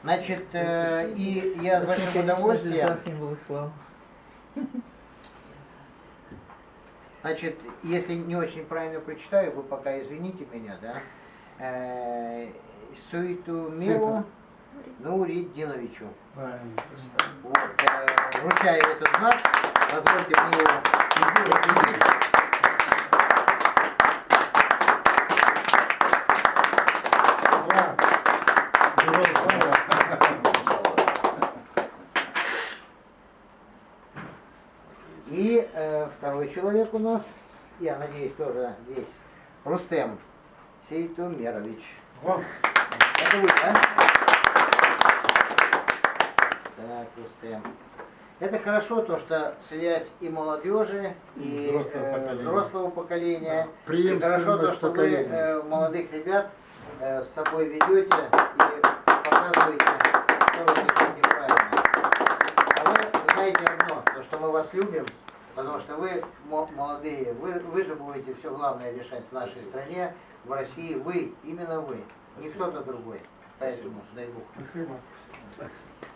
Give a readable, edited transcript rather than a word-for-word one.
Значит, и я с большим удовольствием, символ ислама. значит, если не очень правильно прочитаю, вы пока извините меня, да, Суетумиру Нуриддиновичу. Вот, вручаю этот знак, позвольте мне его прикрепить. И второй человек у нас, я надеюсь, тоже здесь, Рустем Сейтумерович. Это вы, да? Так, Рустем. Это хорошо, то, что связь и молодежи, и взрослого поколения. И хорошо то, что вы молодых ребят с собой ведете и показываете, что вы хотите правильно. А вы знаете одно, то, что мы вас любим, потому что вы молодые, вы же будете все главное решать в нашей стране, в России. Вы, именно вы, не кто-то другой. Поэтому, дай Бог. Спасибо.